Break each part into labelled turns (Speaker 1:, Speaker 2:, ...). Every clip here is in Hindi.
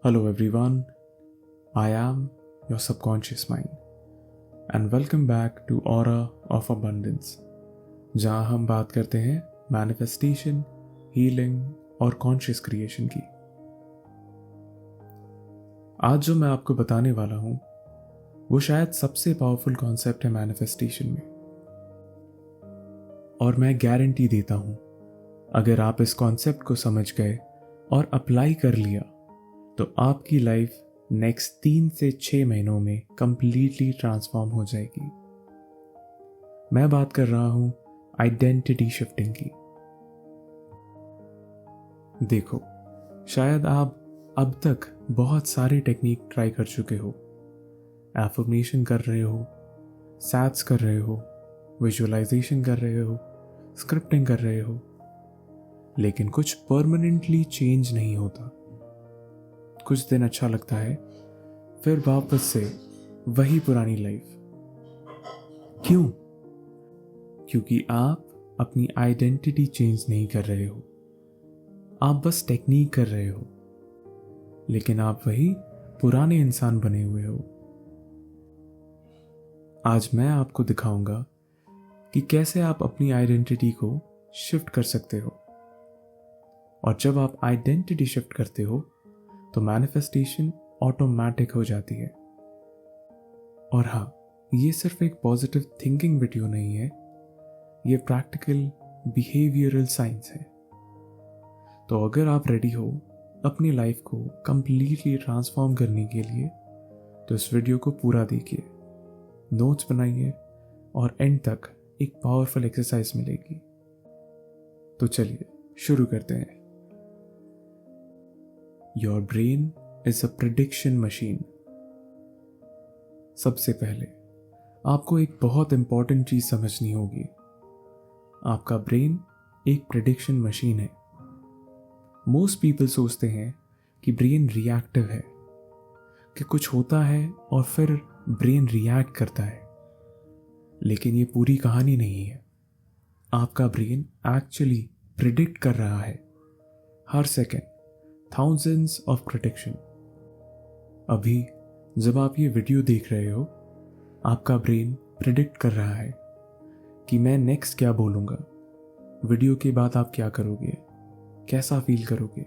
Speaker 1: Hello everyone, I am your subconscious mind and welcome back to Aura of Abundance, जहाँ हम बात करते हैं मैनिफेस्टेशन, हीलिंग और कॉन्शियस क्रिएशन की। आज जो मैं आपको बताने वाला हूँ वो शायद सबसे पावरफुल कॉन्सेप्ट है मैनिफेस्टेशन में, और मैं गारंटी देता हूँ अगर आप इस कॉन्सेप्ट को समझ गए और अप्लाई कर लिया तो आपकी लाइफ नेक्स्ट 3 से 6 महीनों में कंप्लीटली ट्रांसफॉर्म हो जाएगी। मैं बात कर रहा हूं आइडेंटिटी शिफ्टिंग की। देखो, शायद आप अब तक बहुत सारे टेक्निक ट्राई कर चुके हो। एफर्मेशन कर रहे हो, सैट्स कर रहे हो, विजुअलाइजेशन कर रहे हो, स्क्रिप्टिंग कर रहे हो, लेकिन कुछ परमानेंटली चेंज नहीं होता। कुछ दिन अच्छा लगता है, फिर वापस से वही पुरानी लाइफ। क्यों? क्योंकि आप अपनी आइडेंटिटी चेंज नहीं कर रहे हो, आप बस टेक्निक कर रहे हो, लेकिन आप वही पुराने इंसान बने हुए हो। आज मैं आपको दिखाऊंगा कि कैसे आप अपनी आइडेंटिटी को शिफ्ट कर सकते हो, और जब आप आइडेंटिटी शिफ्ट करते हो तो मैनिफेस्टेशन ऑटोमेटिक हो जाती है। और हाँ, ये सिर्फ एक पॉजिटिव थिंकिंग वीडियो नहीं है, ये प्रैक्टिकल बिहेवियरल साइंस है। तो अगर आप रेडी हो अपनी लाइफ को कंप्लीटली ट्रांसफॉर्म करने के लिए तो इस वीडियो को पूरा देखिए, नोट्स बनाइए और एंड तक एक पावरफुल एक्सरसाइज मिलेगी। तो चलिए शुरू करते हैं। Your brain is a prediction machine. सबसे पहले आपको एक बहुत इंपॉर्टेंट चीज समझनी होगी। आपका ब्रेन एक प्रेडिक्शन मशीन है। मोस्ट पीपल सोचते हैं कि ब्रेन रिएक्टिव है, कि कुछ होता है और फिर ब्रेन रिएक्ट करता है, लेकिन ये पूरी कहानी नहीं है। आपका ब्रेन एक्चुअली प्रिडिक्ट कर रहा है हर सेकेंड, thousands of prediction। अभी जब आप ये वीडियो देख रहे हो, आपका ब्रेन प्रिडिक्ट कर रहा है कि मैं नेक्स्ट क्या बोलूंगा, वीडियो के बाद आप क्या करोगे, कैसा फील करोगे।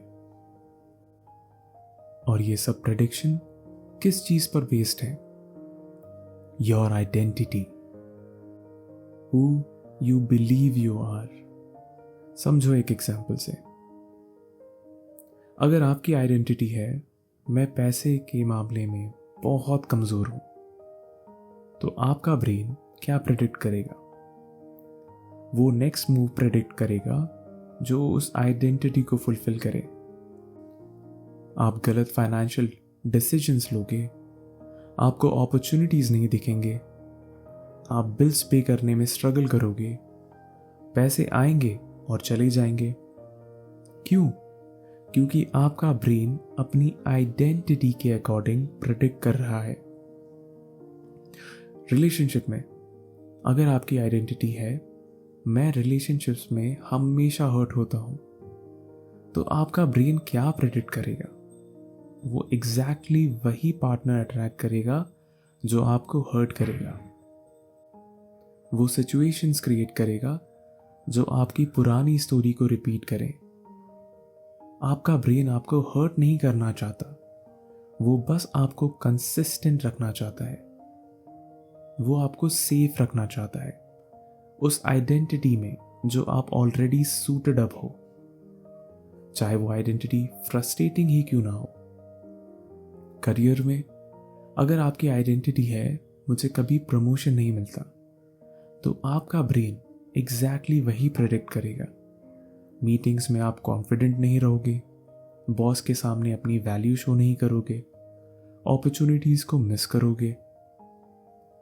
Speaker 1: और ये सब प्रेडिक्शन किस चीज पर बेस्ड है? Your identity, who you believe you are. समझो एक एग्जाम्पल से, अगर आपकी आइडेंटिटी है मैं पैसे के मामले में बहुत कमजोर हूं, तो आपका ब्रेन क्या प्रेडिक्ट करेगा? वो नेक्स्ट मूव प्रेडिक्ट करेगा जो उस आइडेंटिटी को फुलफिल करे। आप गलत फाइनेंशियल डिसीजंस लोगे, आपको अपॉर्चुनिटीज नहीं दिखेंगे, आप बिल्स पे करने में स्ट्रगल करोगे, पैसे आएंगे और चले जाएंगे। क्यों? क्योंकि आपका ब्रेन अपनी आइडेंटिटी के अकॉर्डिंग प्रेडिक्ट कर रहा है। रिलेशनशिप में अगर आपकी आइडेंटिटी है मैं रिलेशनशिप्स में हमेशा हर्ट होता हूं, तो आपका ब्रेन क्या प्रेडिक्ट करेगा? वो एग्जैक्टली वही पार्टनर अट्रैक्ट करेगा जो आपको हर्ट करेगा। वो सिचुएशंस क्रिएट करेगा जो आपकी पुरानी स्टोरी को रिपीट करे। आपका ब्रेन आपको हर्ट नहीं करना चाहता, वो बस आपको कंसिस्टेंट रखना चाहता है, वो आपको सेफ रखना चाहता है उस आइडेंटिटी में जो आप ऑलरेडी सूटेड अप हो, चाहे वो आइडेंटिटी फ्रस्ट्रेटिंग ही क्यों ना हो। करियर में अगर आपकी आइडेंटिटी है मुझे कभी प्रमोशन नहीं मिलता, तो आपका ब्रेन एग्जैक्टली वही प्रेडिक्ट करेगा। मीटिंग्स में आप कॉन्फिडेंट नहीं रहोगे, बॉस के सामने अपनी वैल्यू शो नहीं करोगे, अपॉर्चुनिटीज को मिस करोगे,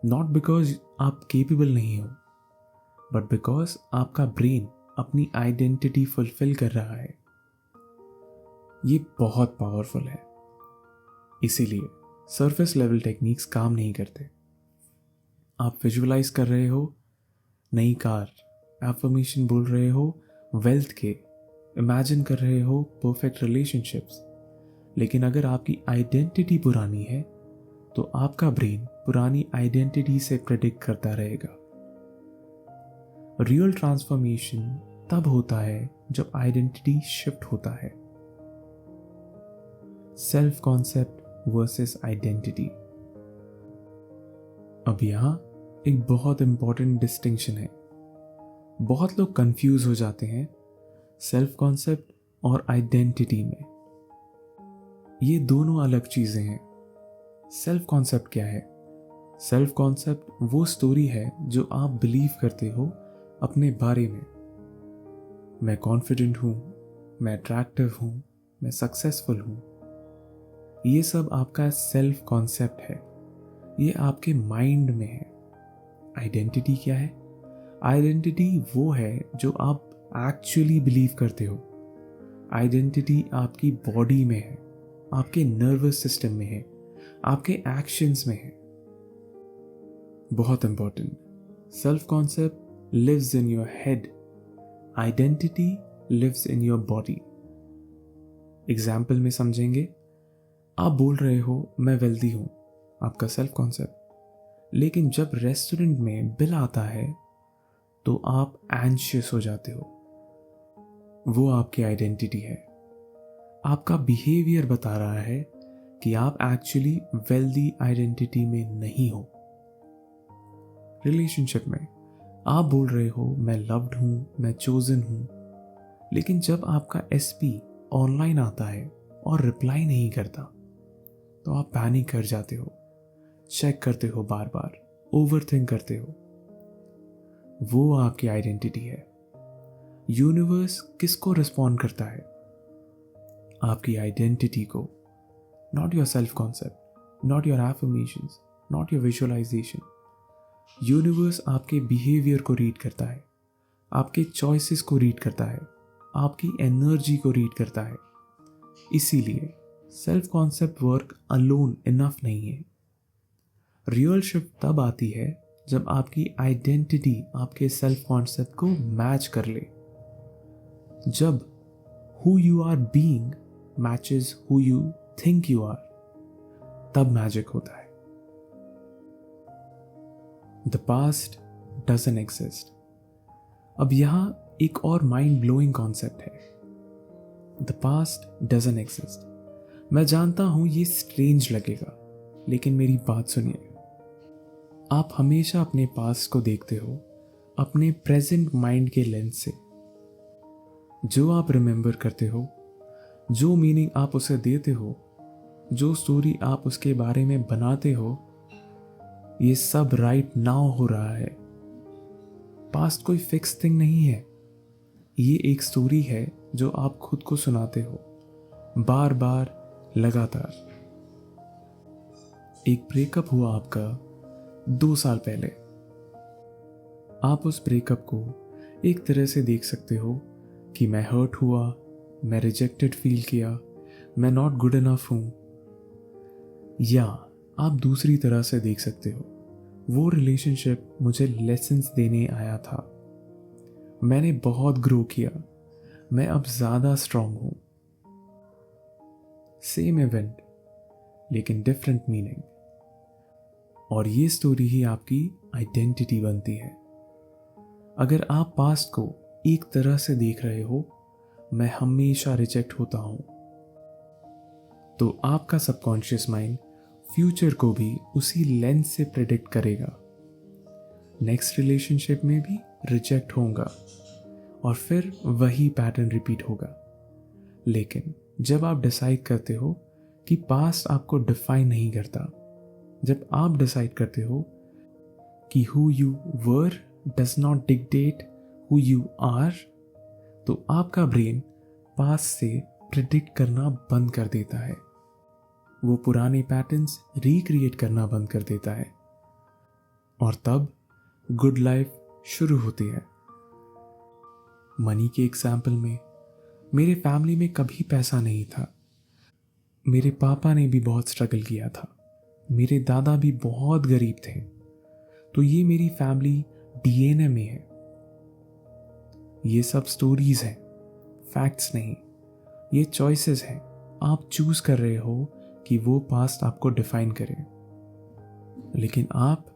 Speaker 1: नॉट बिकॉज आप केपेबल नहीं हो, बट बिकॉज आपका ब्रेन अपनी आइडेंटिटी फुलफिल कर रहा है। ये बहुत पावरफुल है, इसीलिए सरफेस लेवल टेक्निक्स काम नहीं करते। आप विजुअलाइज कर रहे हो नई कार, एफर्मेशन बोल रहे हो वेल्थ के, इमेजिन कर रहे हो परफेक्ट रिलेशनशिप्स, लेकिन अगर आपकी आइडेंटिटी पुरानी है तो आपका ब्रेन पुरानी आइडेंटिटी से प्रेडिक्ट करता रहेगा। रियल ट्रांसफॉर्मेशन तब होता है जब आइडेंटिटी शिफ्ट होता है। Self concept versus identity. अब यहां एक बहुत इंपॉर्टेंट डिस्टिंक्शन है। बहुत लोग कंफ्यूज हो जाते हैं सेल्फ कॉन्सेप्ट और आइडेंटिटी में। ये दोनों अलग चीजें हैं। सेल्फ कॉन्सेप्ट क्या है? सेल्फ कॉन्सेप्ट वो स्टोरी है जो आप बिलीव करते हो अपने बारे में। मैं कॉन्फिडेंट हूं, मैं अट्रैक्टिव हूं, मैं सक्सेसफुल हूं। ये सब आपका सेल्फ कॉन्सेप्ट है, ये आपके माइंड में है। आइडेंटिटी क्या है? आइडेंटिटी वो है जो आप एक्चुअली बिलीव करते हो। आइडेंटिटी आपकी बॉडी में है, आपके नर्वस सिस्टम में है, आपके एक्शंस में है। बहुत important, self concept lives in your head, identity lives in your body. Example में समझेंगे, आप बोल रहे हो मैं वेल्दी हूं, आपका सेल्फ कॉन्सेप्ट। लेकिन जब रेस्टोरेंट में बिल आता है तो आप एंशियस हो जाते हो, वो आपकी आइडेंटिटी है। आपका बिहेवियर बता रहा है कि आप एक्चुअली वेल्दी आइडेंटिटी में नहीं हो। रिलेशनशिप में आप बोल रहे हो मैं लव्ड हूं, मैं चोजन हूं, लेकिन जब आपका एसपी ऑनलाइन आता है और रिप्लाई नहीं करता तो आप पैनिक कर जाते हो, चेक करते हो, बार बार ओवरथिंक करते हो। वो आपकी आइडेंटिटी है। यूनिवर्स किसको रिस्पॉन्ड करता है? आपकी आइडेंटिटी को, not your self concept, not your affirmations, not your visualisation. Universe आपके बिहेवियर को रीड करता है, आपके चॉइसेस को रीड करता है, आपकी एनर्जी को रीड करता है। इसीलिए self concept work alone enough नहीं है। रियल शिफ्ट तब आती है जब आपकी आइडेंटिटी आपके सेल्फ कॉन्सेप्ट को मैच कर ले। जब who you are being matches who you think you are, तब मैजिक होता है। The past doesn't exist. अब यहां एक और माइंड ब्लोइंग कॉन्सेप्ट है। The past doesn't exist. मैं जानता हूं ये स्ट्रेंज लगेगा, लेकिन मेरी बात सुनिए। आप हमेशा अपने पास्ट को देखते हो अपने प्रेजेंट माइंड के लेंस से। जो आप रिमेंबर करते हो, जो मीनिंग आप उसे देते हो, जो स्टोरी आप उसके बारे में बनाते हो, ये सब राइट नाउ हो रहा है। पास्ट कोई फिक्स थिंग नहीं है। ये एक स्टोरी है जो आप खुद को सुनाते हो, बार बार, लगातार। एक ब्रेकअप हुआ आपका 2 साल पहले। आप उस ब्रेकअप को एक तरह से देख सकते हो कि मैं हर्ट हुआ, मैं रिजेक्टेड फील किया, मैं नॉट गुड इनफ हूं। या आप दूसरी तरह से देख सकते हो, वो रिलेशनशिप मुझे लेसन्स देने आया था, मैंने बहुत ग्रो किया, मैं अब ज्यादा स्ट्रांग हूं। सेम इवेंट लेकिन डिफरेंट मीनिंग। और ये स्टोरी ही आपकी आइडेंटिटी बनती है। अगर आप पास्ट को एक तरह से देख रहे हो, मैं हमेशा रिजेक्ट होता हूं, तो आपका सबकॉन्शियस माइंड फ्यूचर को भी उसी लेंस से प्रेडिक्ट करेगा। नेक्स्ट रिलेशनशिप में भी रिजेक्ट होगा और फिर वही पैटर्न रिपीट होगा। लेकिन जब आप डिसाइड करते हो कि पास्ट आपको डिफाइन नहीं करता, जब आप डिसाइड करते हो कि who you were does not dictate who you are, तो आपका ब्रेन पास्ट से प्रिडिक्ट करना बंद कर देता है। वो पुराने पैटर्न्स रिक्रिएट करना बंद कर देता है और तब गुड लाइफ शुरू होती है। मनी के एग्जाम्पल में, मेरे फैमिली में कभी पैसा नहीं था। मेरे पापा ने भी बहुत स्ट्रगल किया था, मेरे दादा भी बहुत गरीब थे। तो ये मेरी फैमिली डीएनए में है। ये सब स्टोरीज हैं, फैक्ट्स नहीं। ये चॉइसेस हैं, आप चूज कर रहे हो कि वो पास्ट आपको डिफाइन करे, लेकिन आप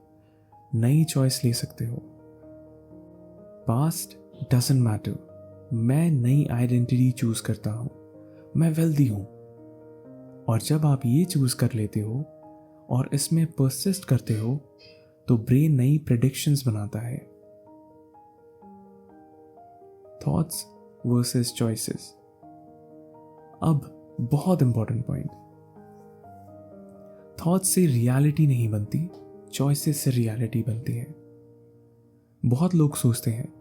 Speaker 1: नई चॉइस ले सकते हो। पास्ट डजंट मैटर, मैं नई आइडेंटिटी चूज करता हूं, मैं वेल्दी हूं। और जब आप ये चूज कर लेते हो और इसमें परसिस्ट करते हो तो ब्रेन नई प्रेडिक्शंस बनाता है। Thoughts versus choices. अब बहुत इंपॉर्टेंट पॉइंट, थॉट्स से रियलिटी नहीं बनती, चॉइसेस से रियलिटी बनती है। बहुत लोग सोचते हैं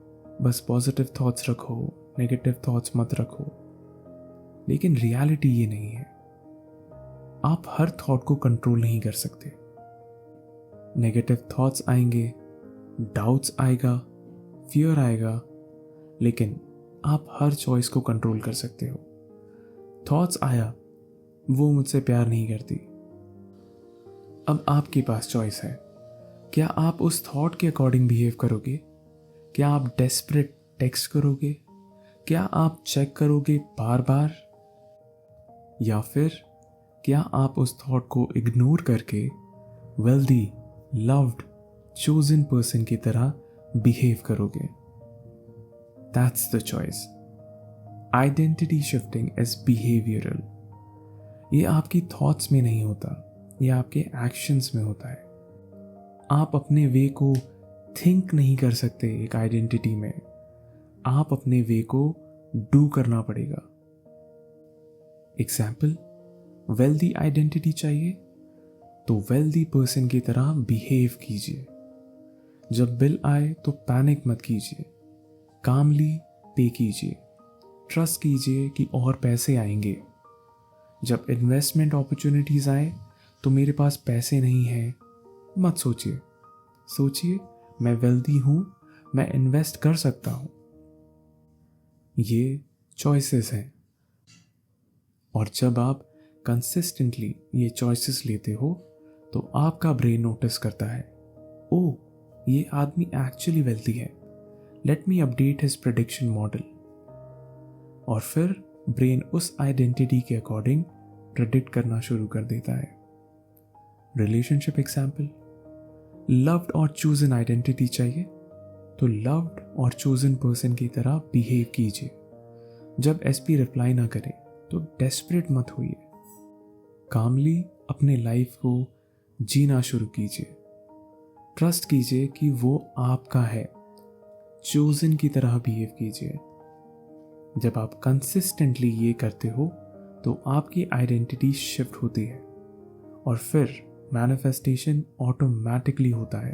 Speaker 1: बस पॉजिटिव थॉट्स रखो, नेगेटिव थॉट्स मत रखो, लेकिन रियलिटी ये नहीं है। आप हर थॉट को कंट्रोल नहीं कर सकते। नेगेटिव थॉट्स आएंगे, डाउट्स आएगा, फियर आएगा, लेकिन आप हर चॉइस को कंट्रोल कर सकते हो। थॉट्स आया, वो मुझसे प्यार नहीं करती, अब आपके पास चॉइस है। क्या आप उस थॉट के अकॉर्डिंग बिहेव करोगे? क्या आप डेस्परेट टेक्स्ट करोगे? क्या आप चेक करोगे बार बार? या फिर क्या आप उस थॉट को इग्नोर करके वेल्दी, लव्ड, चोजन पर्सन की तरह बिहेव करोगे? That's the choice. Identity shifting is behavioural. ये आपकी थॉट्स में नहीं होता, ये आपके एक्शंस में होता है। आप अपने वे को थिंक नहीं कर सकते एक आइडेंटिटी में, आप अपने वे को डू करना पड़ेगा। एग्जाम्पल, वेल्दी आइडेंटिटी चाहिए तो वेल्दी पर्सन की तरह बिहेव कीजिए। जब बिल आए तो पैनिक मत कीजिए, कामली पे कीजिए, ट्रस्ट कीजिए कि और पैसे आएंगे। जब इन्वेस्टमेंट अपॉर्चुनिटीज आए तो मेरे पास पैसे नहीं हैं, मत सोचिए, सोचिए मैं वेल्दी हूं, मैं इन्वेस्ट कर सकता हूं। ये चॉइसेस हैं। और जब आप कंसिस्टेंटली ये चॉइसेस लेते हो तो आपका ब्रेन नोटिस करता है, ओ ये आदमी एक्चुअली वेल्दी है, let me update his prediction model. और फिर ब्रेन उस आइडेंटिटी के अकॉर्डिंग प्रेडिक्ट करना शुरू कर देता है। रिलेशनशिप एग्जाम्पल, लव्ड और चूजन आइडेंटिटी चाहिए तो लव्ड और चोजन पर्सन की तरह बिहेव कीजिए। जब एसपी रिप्लाई ना करे तो डेस्परेट मत होइए, कामली अपने लाइफ को जीना शुरू कीजिए। ट्रस्ट कीजिए कि वो आपका है, चोजन की तरह बिहेव कीजिए। जब आप कंसिस्टेंटली ये करते हो तो आपकी आइडेंटिटी शिफ्ट होती है और फिर मैनिफेस्टेशन ऑटोमेटिकली होता है।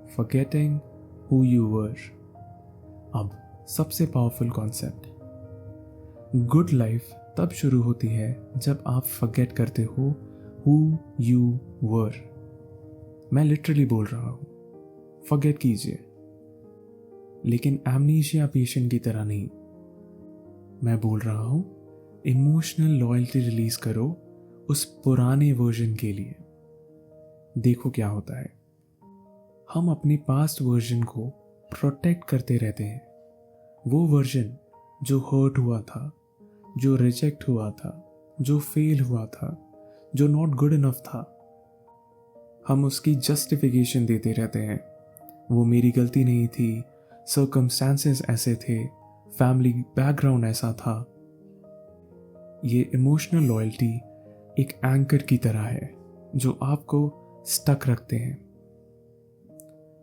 Speaker 1: फॉरगेटिंग हु यू वर। अब सबसे पावरफुल कॉन्सेप्ट, गुड लाइफ तब शुरू होती है जब आप फॉरगेट करते हो हु यू वर। मैं लिटरली बोल रहा हूं, फॉरगेट कीजिए, लेकिन एमनीशिया पेशेंट की तरह नहीं। मैं बोल रहा हूं इमोशनल लॉयल्टी रिलीज करो उस पुराने वर्जन के लिए। देखो क्या होता है, हम अपने पास्ट वर्जन को प्रोटेक्ट करते रहते हैं। वो वर्जन जो हर्ट हुआ था, जो रिजेक्ट हुआ था, जो फेल हुआ था, जो नॉट गुड इनफ था, हम उसकी जस्टिफिकेशन देते रहते हैं। वो मेरी गलती नहीं थी, सर्कमस्टांसेस ऐसे थे, फैमिली बैकग्राउंड ऐसा था। ये इमोशनल लॉयल्टी एक एंकर की तरह है जो आपको स्टक रखते हैं।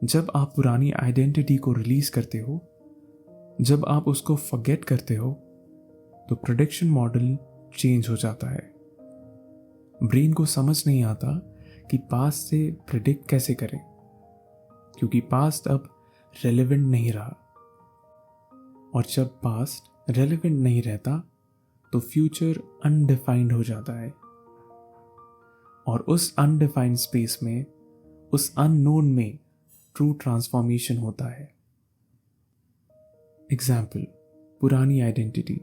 Speaker 1: जब आप पुरानी आइडेंटिटी को रिलीज करते हो, जब आप उसको फॉरगेट करते हो, तो प्रेडिक्शन मॉडल चेंज हो जाता है। ब्रेन को समझ नहीं आता कि पास्ट से प्रिडिक्ट कैसे करें, क्योंकि पास्ट अब रेलेवेंट नहीं रहा। और जब पास्ट रेलेवेंट नहीं रहता तो फ्यूचर अनडिफाइंड हो जाता है। और उस अनडिफाइंड स्पेस में, उस अननोन में ट्रू ट्रांसफॉर्मेशन होता है। एग्जाम्पल, पुरानी आइडेंटिटी,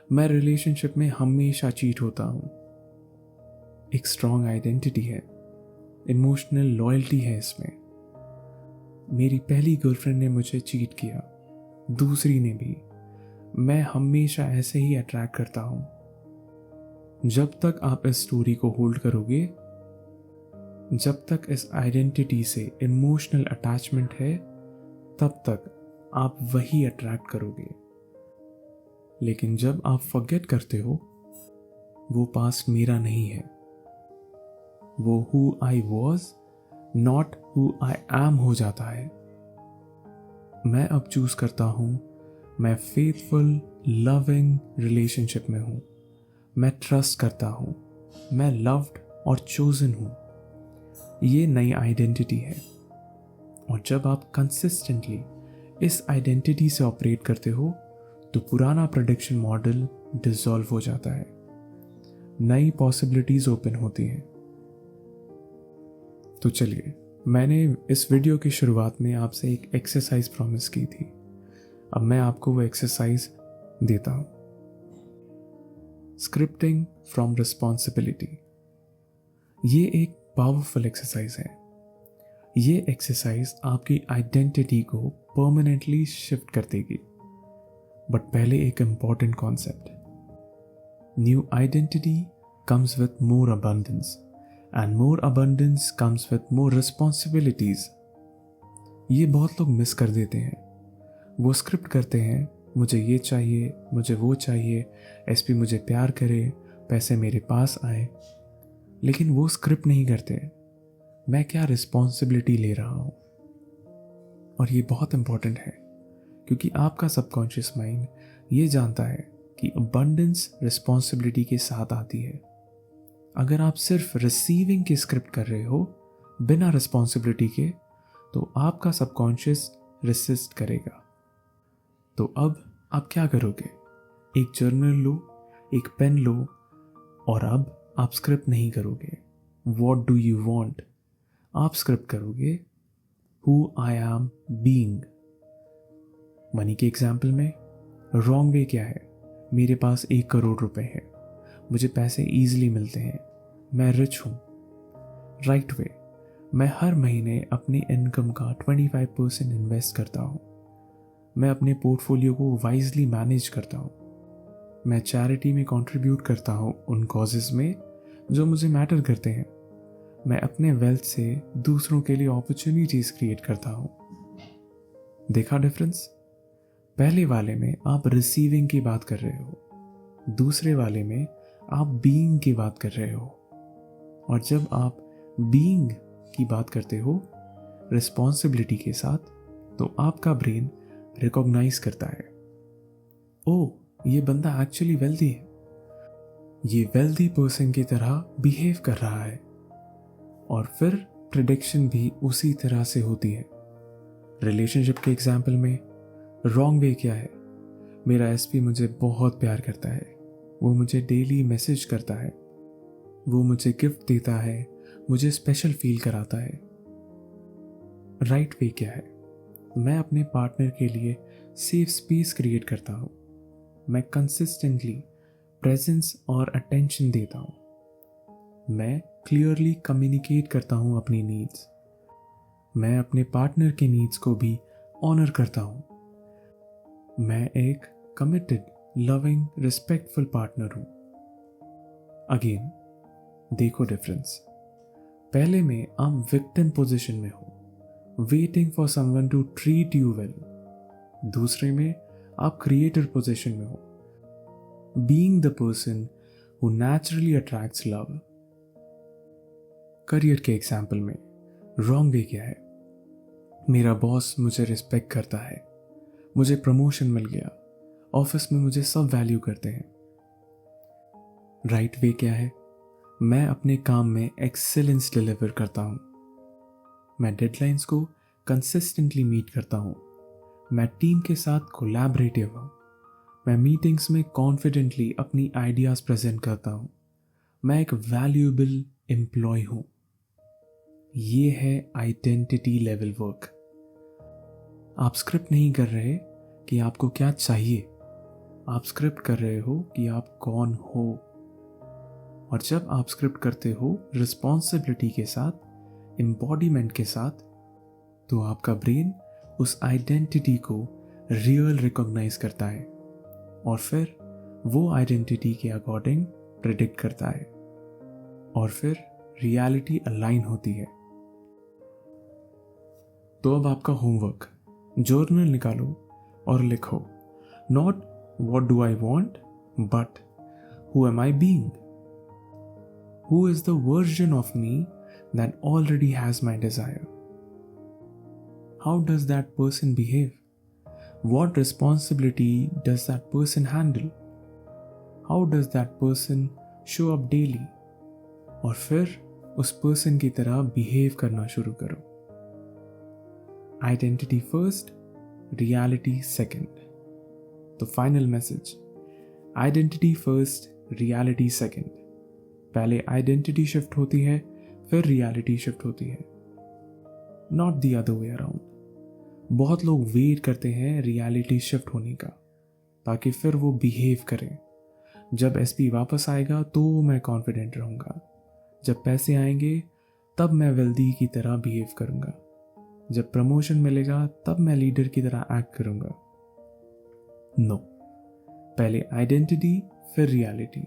Speaker 1: मैं रिलेशनशिप में हमेशा चीट होता हूं। एक स्ट्रॉन्ग आइडेंटिटी है, इमोशनल लॉयल्टी है इसमें। मेरी पहली गर्लफ्रेंड ने मुझे चीट किया, दूसरी ने भी। मैं हमेशा ऐसे ही अट्रैक्ट करता हूं। जब तक आप इस स्टोरी को होल्ड करोगे, जब तक इस आइडेंटिटी से इमोशनल अटैचमेंट है, तब तक आप वही अट्रैक्ट करोगे। लेकिन जब आप फॉरगेट करते हो, वो पास्ट मेरा नहीं है, वो who I was not who I am हो जाता है। मैं अब चूज करता हूं, मैं फेथफुल लविंग रिलेशनशिप में हूं, मैं ट्रस्ट करता हूं, मैं लव्ड और चोजन हूं। ये नई आइडेंटिटी है। और जब आप कंसिस्टेंटली इस आइडेंटिटी से ऑपरेट करते हो, तो पुराना प्रेडिक्शन मॉडल डिसॉल्व हो जाता है, नई पॉसिबिलिटीज ओपन होती हैं। तो चलिए, मैंने इस वीडियो की शुरुआत में आपसे एक एक्सरसाइज प्रॉमिस की थी। अब मैं आपको वो एक्सरसाइज देता हूं। Scripting from responsibility. ये एक पावरफुल एक्सरसाइज है। ये एक्सरसाइज आपकी आइडेंटिटी को परमानेंटली शिफ्ट कर देगी। बट पहले एक important concept, new identity comes with more abundance and more abundance comes with more responsibilities। ये बहुत लोग मिस कर देते हैं। वो स्क्रिप्ट करते हैं, मुझे ये चाहिए, मुझे वो चाहिए, एसपी मुझे प्यार करे, पैसे मेरे पास आए, लेकिन वो स्क्रिप्ट नहीं करते मैं क्या रिस्पॉन्सिबिलिटी ले रहा हूं। और ये बहुत इंपॉर्टेंट है, क्योंकि आपका सबकॉन्शियस माइंड ये जानता है कि अबंडेंस रिस्पॉन्सिबिलिटी के साथ आती है। अगर आप सिर्फ रिसीविंग की स्क्रिप्ट कर रहे हो बिना रिस्पॉन्सिबिलिटी के, तो आपका सबकॉन्शियस रेसिस्ट करेगा। तो अब आप क्या करोगे? एक जर्नल लो, एक पेन लो, और अब आप स्क्रिप्ट नहीं करोगे व्हाट डू यू वांट, आप स्क्रिप्ट करोगे who I am being. Money के एग्जाम्पल में रॉन्ग वे क्या है? मेरे पास 1 करोड़ रुपए है, मुझे पैसे इजीली मिलते हैं, मैं रिच हूं। राइट वे, मैं हर महीने अपनी इनकम का 25% इन्वेस्ट करता हूं, मैं अपने पोर्टफोलियो को वाइजली मैनेज करता हूं, मैं चैरिटी में कंट्रीब्यूट करता हूं उन कॉजेज में जो मुझे मैटर करते हैं, मैं अपने वेल्थ से दूसरों के लिए अपॉर्चुनिटीज क्रिएट करता हूं। देखा डिफरेंस? पहले वाले में आप रिसीविंग की बात कर रहे हो, दूसरे वाले में आप बीइंग की बात कर रहे हो। और जब आप बीइंग की बात करते हो रिस्पॉन्सिबिलिटी के साथ, तो आपका ब्रेन रिकॉग्नाइज करता है, ओ ये बंदा एक्चुअली वेल्दी है, ये वेल्दी पर्सन की तरह बिहेव कर रहा है। और फिर प्रेडिक्शन भी उसी तरह से होती है। रिलेशनशिप के एग्जाम्पल में रॉन्ग वे क्या है? मेरा एसपी मुझे बहुत प्यार करता है, वो मुझे डेली मैसेज करता है, वो मुझे गिफ्ट देता है, मुझे स्पेशल फील कराता है। राइट वे क्या है? मैं अपने पार्टनर के लिए सेफ स्पेस क्रिएट करता हूं, मैं कंसिस्टेंटली प्रेजेंस और अटेंशन देता हूं, मैं क्लियरली कम्युनिकेट करता हूं अपनी नीड्स, मैं अपने पार्टनर के नीड्स को भी ऑनर करता हूं, मैं एक कमिटेड लविंग रिस्पेक्टफुल पार्टनर हूं। अगेन देखो डिफरेंस, पहले में आप विक्टिम पोजीशन में हो, waiting for someone to treat you well. दूसरे में आप क्रिएटर पोजीशन में हो, being the person who naturally attracts love. Career के एग्जाम्पल में रॉन्ग वे क्या है? मेरा बॉस मुझे रिस्पेक्ट करता है, मुझे प्रमोशन मिल गया, ऑफिस में मुझे सब वैल्यू करते हैं। राइट वे क्या है? मैं अपने काम में एक्सेलेंस डिलीवर करता हूं, मैं डेडलाइंस को कंसिस्टेंटली मीट करता हूं, मैं टीम के साथ कोलैबोरेटिव हूं, मैं मीटिंग्स में कॉन्फिडेंटली अपनी आइडियाज प्रेजेंट करता हूं, मैं एक वैल्यूएबल एम्प्लॉय हूं। ये है आइडेंटिटी लेवल वर्क। आप स्क्रिप्ट नहीं कर रहे कि आपको क्या चाहिए, आप स्क्रिप्ट कर रहे हो कि आप कौन हो। और जब आप स्क्रिप्ट करते हो रिस्पॉन्सिबिलिटी के साथ, एम्बॉडीमेंट के साथ, तो आपका ब्रेन उस आइडेंटिटी को रियल रिकॉग्नाइज करता है। और फिर वो आइडेंटिटी के अकॉर्डिंग प्रिडिक्ट करता है और फिर रियलिटी अलाइन होती है। तो अब आपका होमवर्क, जर्नल निकालो और लिखो, not what do I want but who am I being, who is the version of me that already has my desire, how does that person behave, what responsibility does that person handle, how does that person show up daily, और फिर उस पर्सन की तरह बिहेव करना शुरू करो। Identity first, reality second. तो final message, identity first, reality second. पहले आइडेंटिटी शिफ्ट होती है, फिर रियलिटी शिफ्ट होती है, not the other way around. बहुत लोग वेट करते हैं रियलिटी शिफ्ट होने का ताकि फिर वो बिहेव करें। जब एसपी वापस आएगा तो मैं कॉन्फिडेंट रहूंगा, जब पैसे आएंगे तब मैं वेल्दी की तरह बिहेव करूंगा, जब प्रमोशन मिलेगा तब मैं लीडर की तरह एक्ट करूंगा। नो, पहले आइडेंटिटी फिर रियलिटी।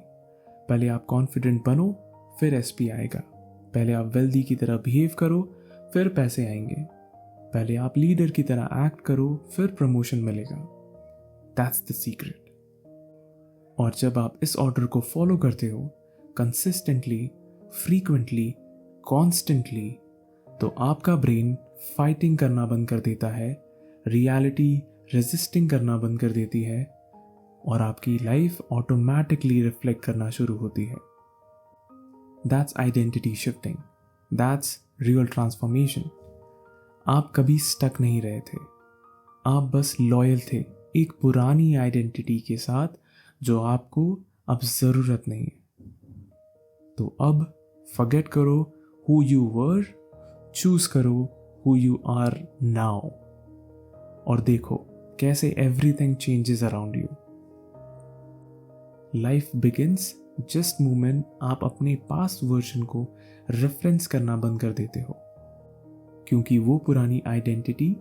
Speaker 1: पहले आप कॉन्फिडेंट बनो, फिर एसपी आएगा। पहले आप वेल्दी की तरह बिहेव करो, फिर पैसे आएंगे। पहले आप लीडर की तरह एक्ट करो, फिर प्रमोशन मिलेगा। That's the secret. और जब आप इस ऑर्डर को फॉलो करते हो कंसिस्टेंटली, फ्रीक्वेंटली, कॉन्स्टेंटली, तो आपका ब्रेन फाइटिंग करना बंद कर देता है, रियलिटी रेजिस्टिंग करना बंद कर देती है और आपकी लाइफ ऑटोमेटिकली रिफ्लेक्ट करना शुरू होती है। That's identity shifting, that's real transformation. आप कभी स्टक नहीं रहे थे, आप बस लॉयल थे एक पुरानी आइडेंटिटी के साथ जो आपको अब जरूरत नहीं है। तो अब फॉरगेट करो हु यू वर, चूज करो हु यू आर नाउ और देखो कैसे everything changes around you. Life begins just moment आप अपने पास्ट वर्जन को रेफरेंस करना बंद कर देते हो, क्योंकि वो पुरानी आइडेंटिटी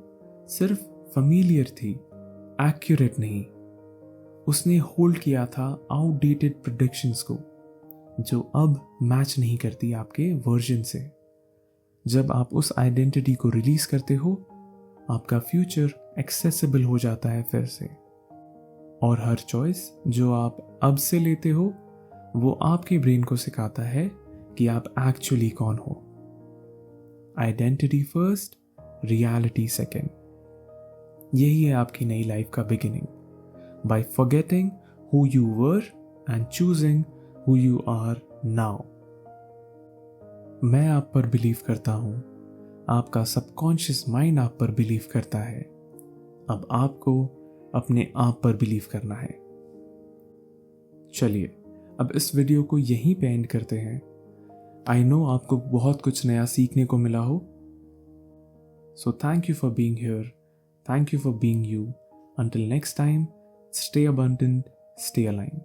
Speaker 1: सिर्फ फैमिलियर थी, एक्यूरेट नहीं। उसने होल्ड किया था आउटडेटेड प्रेडिक्शंस को जो अब मैच नहीं करती आपके वर्जन से। जब आप उस आइडेंटिटी को रिलीज करते हो, आपका फ्यूचर एक्सेसिबल हो जाता है फिर से, और हर चॉइस जो आप अब से लेते हो वो आपके ब्रेन को सिखाता है कि आप एक्चुअली कौन हो। Identity first, reality second. यही है आपकी नई लाइफ का beginning, by forgetting who you were and choosing who you are now. मैं आप पर बिलीव करता हूं, आपका सबकॉन्शियस माइंड आप पर बिलीव करता है। अब आपको अपने आप पर बिलीव करना है। चलिए अब इस वीडियो को यहीं पे एंड करते हैं। आई नो आपको बहुत कुछ नया सीखने को मिला हो। So thank you for being here, thank you for being you. Until next time, stay abundant, stay aligned.